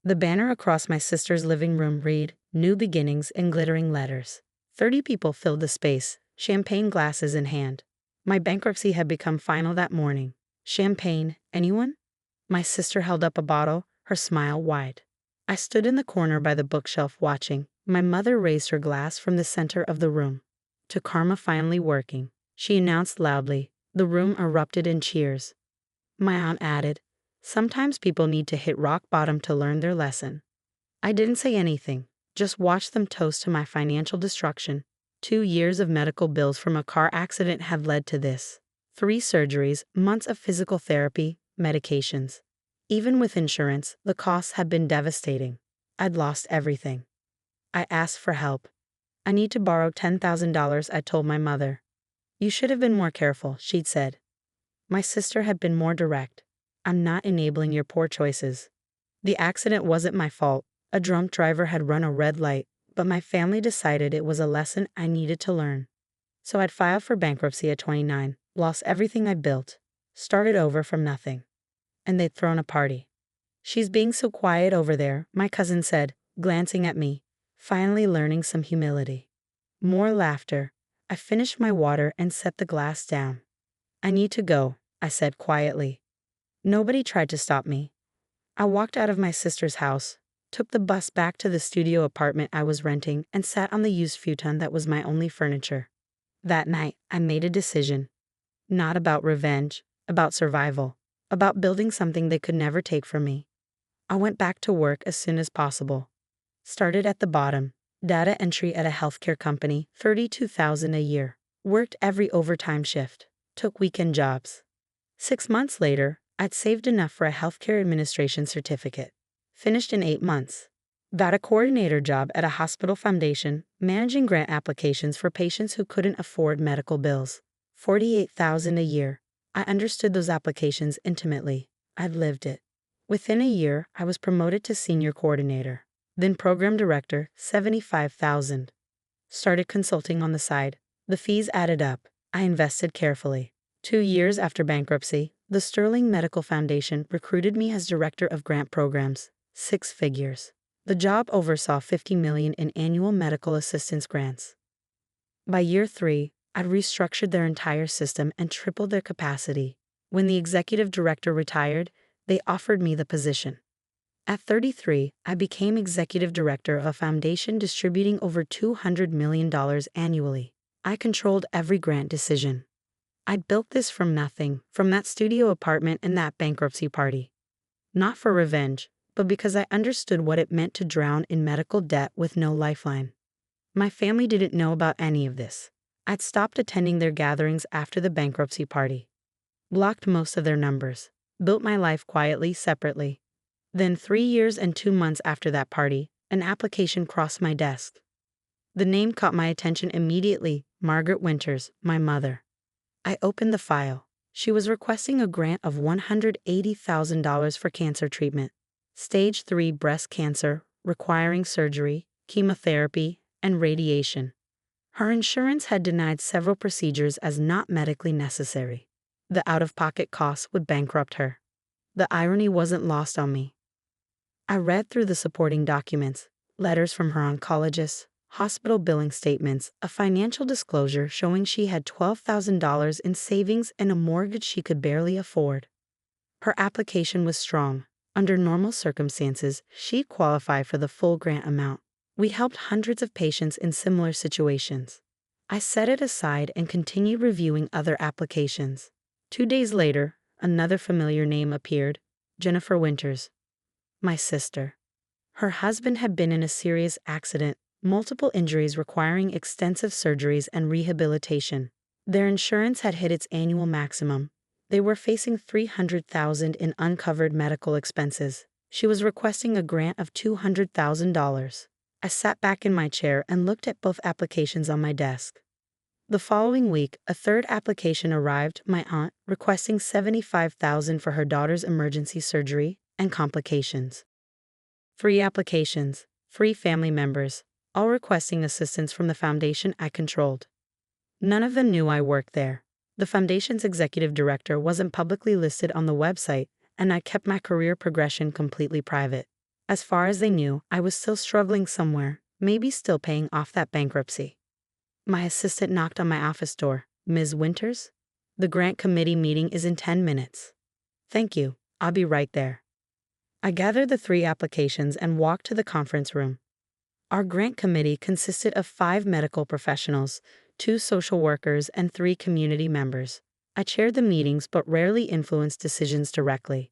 The banner across my sister's living room read, "New Beginnings" in glittering letters. 30 people filled the space, champagne glasses in hand. My bankruptcy had become final that morning. Champagne, anyone? My sister held up a bottle, her smile wide. I stood in the corner by the bookshelf watching. My mother raised her glass from the center of the room. "To karma finally working," she announced loudly. The room erupted in cheers. My aunt added, "Sometimes people need to hit rock bottom to learn their lesson." I didn't say anything, just watched them toast to my financial destruction. 2 years of medical bills from a car accident had led to this. 3 surgeries, months of physical therapy, medications. Even with insurance, the costs had been devastating. I'd lost everything. I asked for help. "I need to borrow $10,000, I told my mother. "You should have been more careful," she'd said. My sister had been more direct. "I'm not enabling your poor choices. The accident wasn't my fault. A drunk driver had run a red light, but my family decided it was a lesson I needed to learn. So I'd filed for bankruptcy at 29, lost everything I built, started over from nothing. And they'd thrown a party." "She's being so quiet over there," my cousin said, glancing at me, finally learning some humility. More laughter. I finished my water and set the glass down. "I need to go," I said quietly. Nobody tried to stop me. I walked out of my sister's house, took the bus back to the studio apartment I was renting, and sat on the used futon that was my only furniture. That night, I made a decision. Not about revenge, about survival, about building something they could never take from me. I went back to work as soon as possible. Started at the bottom, data entry at a healthcare company, $32,000 a year. Worked every overtime shift, took weekend jobs. 6 months later, I'd saved enough for a healthcare administration certificate. Finished in 8 months. Got a coordinator job at a hospital foundation, managing grant applications for patients who couldn't afford medical bills. $48,000 a year. I understood those applications intimately. I'd lived it. Within a year, I was promoted to senior coordinator. Then program director, $75,000. Started consulting on the side. The fees added up. I invested carefully. 2 years after bankruptcy, the Sterling Medical Foundation recruited me as director of grant programs, 6 figures. The job oversaw $50 million in annual medical assistance grants. By year 3, I'd restructured their entire system and tripled their capacity. When the executive director retired, they offered me the position. At 33, I became executive director of a foundation distributing over $200 million annually. I controlled every grant decision. I'd built this from nothing, from that studio apartment and that bankruptcy party. Not for revenge, but because I understood what it meant to drown in medical debt with no lifeline. My family didn't know about any of this. I'd stopped attending their gatherings after the bankruptcy party. Blocked most of their numbers. Built my life quietly, separately. Then 3 years and 2 months after that party, an application crossed my desk. The name caught my attention immediately, Margaret Winters, my mother. I opened the file. She was requesting a grant of $180,000 for cancer treatment. Stage 3 breast cancer, requiring surgery, chemotherapy, and radiation. Her insurance had denied several procedures as not medically necessary. The out-of-pocket costs would bankrupt her. The irony wasn't lost on me. I read through the supporting documents, letters from her oncologist, hospital billing statements, a financial disclosure showing she had $12,000 in savings and a mortgage she could barely afford. Her application was strong. Under normal circumstances, she'd qualify for the full grant amount. We helped hundreds of patients in similar situations. I set it aside and continued reviewing other applications. 2 days later, another familiar name appeared, Jennifer Winters. My sister. Her husband had been in a serious accident, multiple injuries requiring extensive surgeries and rehabilitation. Their insurance had hit its annual maximum. They were facing $300,000 in uncovered medical expenses. She was requesting a grant of $200,000. I sat back in my chair and looked at both applications on my desk. The following week, a third application arrived, my aunt, requesting $75,000 for her daughter's emergency surgery and complications. 3 applications, 3 family members, all requesting assistance from the foundation I controlled. None of them knew I worked there. The foundation's executive director wasn't publicly listed on the website, and I kept my career progression completely private. As far as they knew, I was still struggling somewhere, maybe still paying off that bankruptcy. My assistant knocked on my office door. "Ms. Winters? The grant committee meeting is in 10 minutes. "Thank you, I'll be right there." I gathered the 3 applications and walked to the conference room. Our grant committee consisted of 5 medical professionals, 2 social workers, and 3 community members. I chaired the meetings but rarely influenced decisions directly.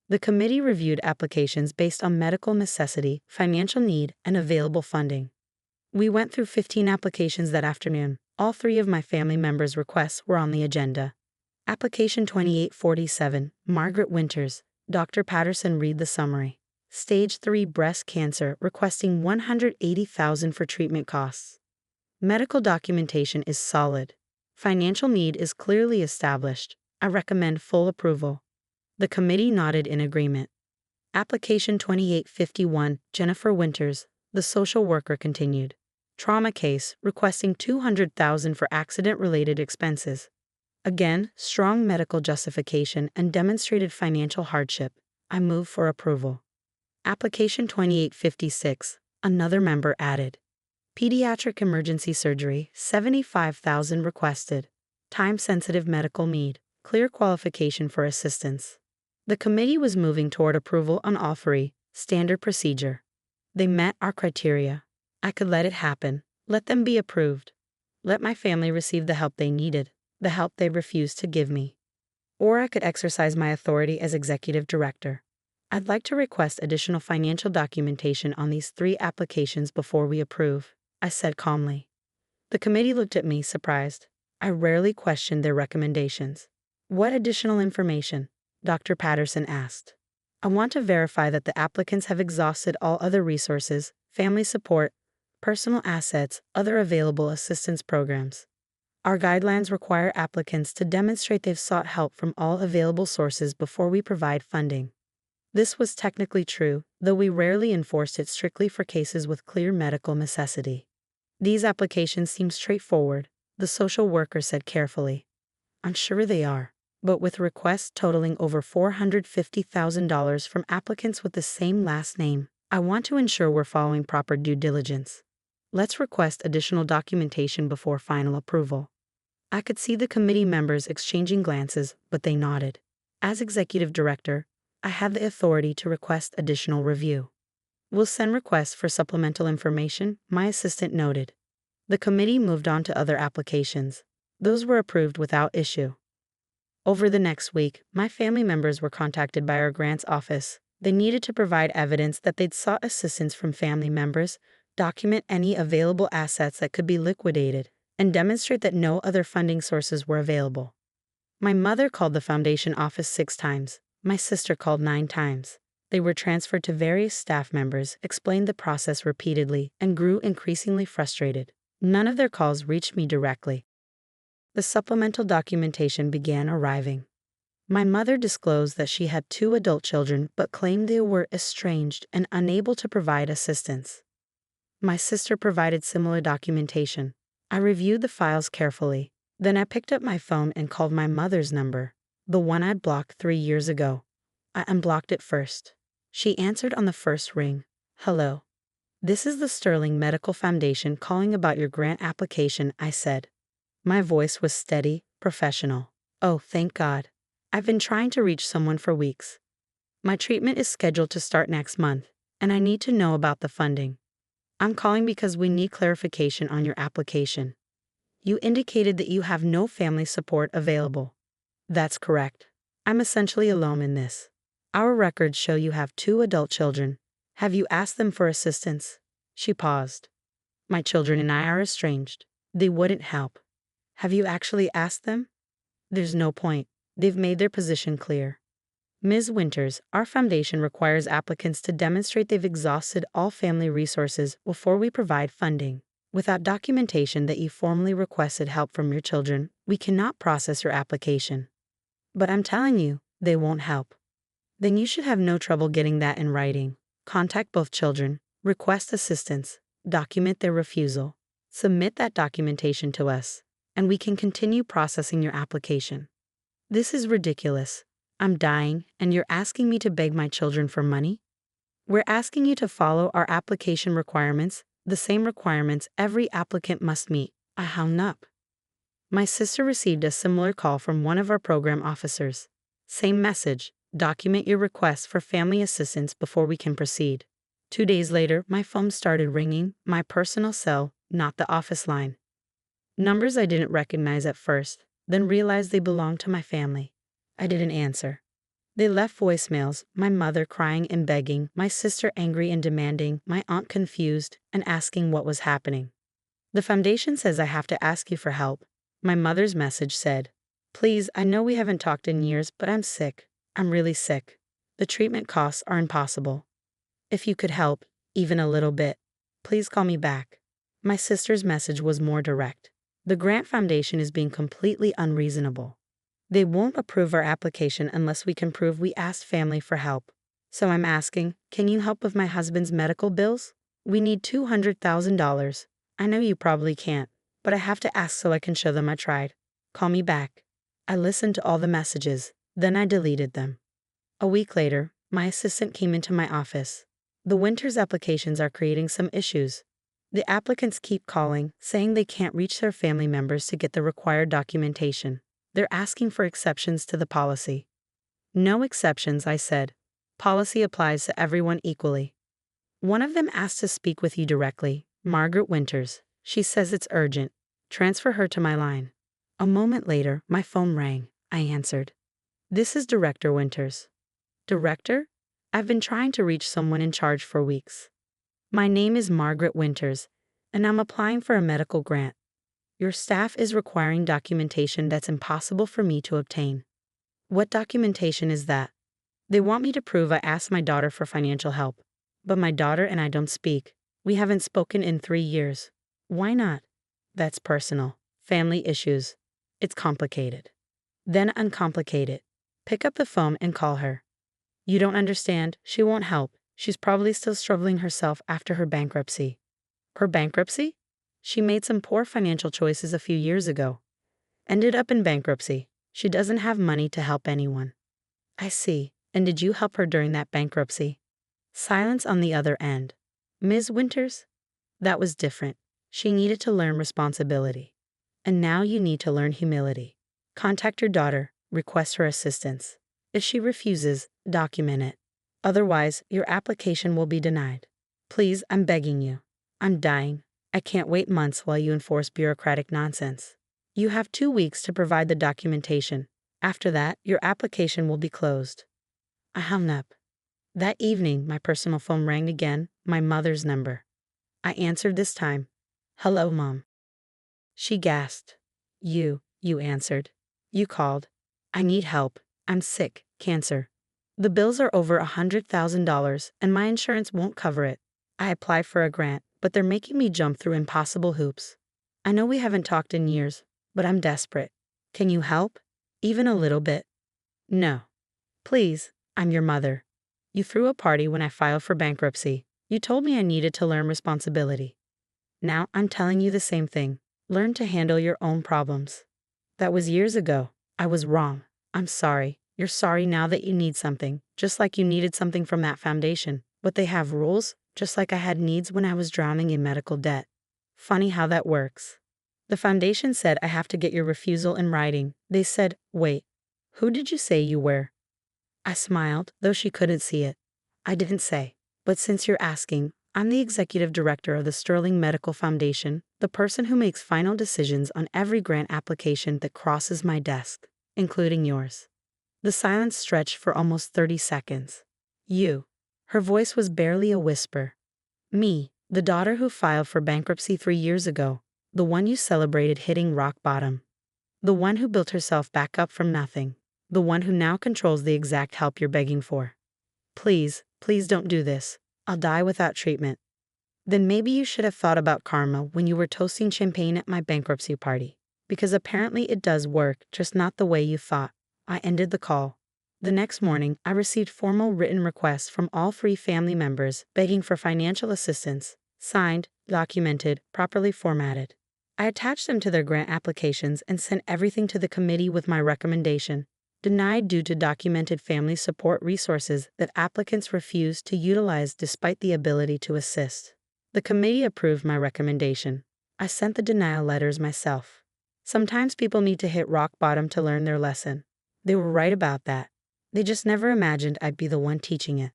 The committee reviewed applications based on medical necessity, financial need, and available funding. We went through 15 applications that afternoon. All 3 of my family members' requests were on the agenda. Application 2847, Margaret Winters. Dr. Patterson read the summary. Stage 3 breast cancer, requesting $180,000 for treatment costs. Medical documentation is solid. Financial need is clearly established. I recommend full approval. The committee nodded in agreement. Application 2851, Jennifer Winters. The social worker continued. Trauma case, requesting $200,000 for accident-related expenses. Again, strong medical justification and demonstrated financial hardship. I move for approval. Application 2856, another member added. Pediatric emergency surgery, $75,000 requested. Time-sensitive medical need, clear qualification for assistance. The committee was moving toward approval on all 3, standard procedure. They met our criteria. I could let it happen, let them be approved. Let my family receive the help they needed, the help they refused to give me. Or I could exercise my authority as executive director. I'd like to request additional financial documentation on these 3 applications before we approve, I said calmly. The committee looked at me, surprised. I rarely questioned their recommendations. What additional information? Dr. Patterson asked. I want to verify that the applicants have exhausted all other resources, family support, personal assets, other available assistance programs. Our guidelines require applicants to demonstrate they've sought help from all available sources before we provide funding. This was technically true, though we rarely enforced it strictly for cases with clear medical necessity. These applications seem straightforward, the social worker said carefully. I'm sure they are, but with requests totaling over $450,000 from applicants with the same last name, I want to ensure we're following proper due diligence. Let's request additional documentation before final approval. I could see the committee members exchanging glances, but they nodded. As executive director, I had the authority to request additional review. We'll send requests for supplemental information, my assistant noted. The committee moved on to other applications. Those were approved without issue. Over the next week, my family members were contacted by our grants office. They needed to provide evidence that they'd sought assistance from family members, document any available assets that could be liquidated, and demonstrate that no other funding sources were available. My mother called the foundation office 6 times. My sister called 9 times. They were transferred to various staff members, explained the process repeatedly, and grew increasingly frustrated. None of their calls reached me directly. The supplemental documentation began arriving. My mother disclosed that she had 2 adult children but claimed they were estranged and unable to provide assistance. My sister provided similar documentation. I reviewed the files carefully. Then I picked up my phone and called my mother's number, the one I'd blocked 3 years ago. I unblocked it first. She answered on the first ring. "Hello. This is the Sterling Medical Foundation calling about your grant application," I said. My voice was steady, professional. "Oh, thank God. I've been trying to reach someone for weeks. My treatment is scheduled to start next month, and I need to know about the funding. I'm calling because we need clarification on your application. You indicated that you have no family support available." "That's correct. I'm essentially alone in this. Our records show you have 2 adult children. Have you asked them for assistance?" She paused. "My children and I are estranged. They wouldn't help." "Have you actually asked them?" "There's no point. They've made their position clear." "Ms. Winters, our foundation requires applicants to demonstrate they've exhausted all family resources before we provide funding. Without documentation that you formally requested help from your children, we cannot process your application." "But I'm telling you, they won't help." "Then you should have no trouble getting that in writing. Contact both children, request assistance, document their refusal, submit that documentation to us, and we can continue processing your application." "This is ridiculous. I'm dying, and you're asking me to beg my children for money?" We're asking you to follow our application requirements, the same requirements every applicant must meet. I hung up. My sister received a similar call from one of our program officers. Same message: document your request for family assistance before we can proceed. 2 days later, my phone started ringing, my personal cell, not the office line. Numbers I didn't recognize at first, then realized they belonged to my family. I didn't answer. They left voicemails, my mother crying and begging, my sister angry and demanding, my aunt confused and asking what was happening. The foundation says I have to ask you for help. My mother's message said, please, I know we haven't talked in years, but I'm sick. I'm really sick. The treatment costs are impossible. If you could help, even a little bit, please call me back. My sister's message was more direct. The Grant Foundation is being completely unreasonable. They won't approve our application unless we can prove we asked family for help. So I'm asking, can you help with my husband's medical bills? We need $200,000. I know you probably can't, but I have to ask so I can show them I tried. Call me back. I listened to all the messages, then I deleted them. A week later, my assistant came into my office. The Winters applications are creating some issues. The applicants keep calling, saying they can't reach their family members to get the required documentation. They're asking for exceptions to the policy. No exceptions, I said. Policy applies to everyone equally. One of them asked to speak with you directly, Margaret Winters. She says it's urgent. Transfer her to my line. A moment later, my phone rang. I answered. This is Director Winters. Director? I've been trying to reach someone in charge for weeks. My name is Margaret Winters, and I'm applying for a medical grant. Your staff is requiring documentation that's impossible for me to obtain. What documentation is that? They want me to prove I asked my daughter for financial help. But my daughter and I don't speak. We haven't spoken in 3 years. Why not? That's personal. Family issues. It's complicated. Then uncomplicate it. Pick up the phone and call her. You don't understand. She won't help. She's probably still struggling herself after her bankruptcy. Her bankruptcy? She made some poor financial choices a few years ago. Ended up in bankruptcy. She doesn't have money to help anyone. I see. And did you help her during that bankruptcy? Silence on the other end. Ms. Winters? That was different. She needed to learn responsibility. And now you need to learn humility. Contact your daughter. Request her assistance. If she refuses, document it. Otherwise, your application will be denied. Please, I'm begging you. I'm dying. I can't wait months while you enforce bureaucratic nonsense. You have 2 weeks to provide the documentation. After that, your application will be closed. I hung up. That evening, my personal phone rang again, my mother's number. I answered this time. Hello, Mom. She gasped. You answered. You called. I need help. I'm sick, cancer. The bills are over $100,000 and my insurance won't cover it. I applied for a grant, but they're making me jump through impossible hoops. I know we haven't talked in years, but I'm desperate. Can you help? Even a little bit? No. Please, I'm your mother. You threw a party when I filed for bankruptcy. You told me I needed to learn responsibility. Now I'm telling you the same thing. Learn to handle your own problems. That was years ago. I was wrong. I'm sorry. You're sorry now that you need something, just like you needed something from that foundation. But they have rules, just like I had needs when I was drowning in medical debt. Funny how that works. The foundation said I have to get your refusal in writing. They said, wait, who did you say you were? I smiled, though she couldn't see it. I didn't say. But since you're asking, I'm the executive director of the Sterling Medical Foundation, the person who makes final decisions on every grant application that crosses my desk, including yours. The silence stretched for almost 30 seconds. You. Her voice was barely a whisper. Me, the daughter who filed for bankruptcy 3 years ago, the one you celebrated hitting rock bottom. The one who built herself back up from nothing. The one who now controls the exact help you're begging for. Please don't do this. I'll die without treatment. Then maybe you should have thought about karma when you were toasting champagne at my bankruptcy party. Because apparently it does work, just not the way you thought. I ended the call. The next morning, I received formal written requests from all 3 family members begging for financial assistance, signed, documented, properly formatted. I attached them to their grant applications and sent everything to the committee with my recommendation. Denied due to documented family support resources that applicants refused to utilize despite the ability to assist. The committee approved my recommendation. I sent the denial letters myself. Sometimes people need to hit rock bottom to learn their lesson. They were right about that. They just never imagined I'd be the one teaching it.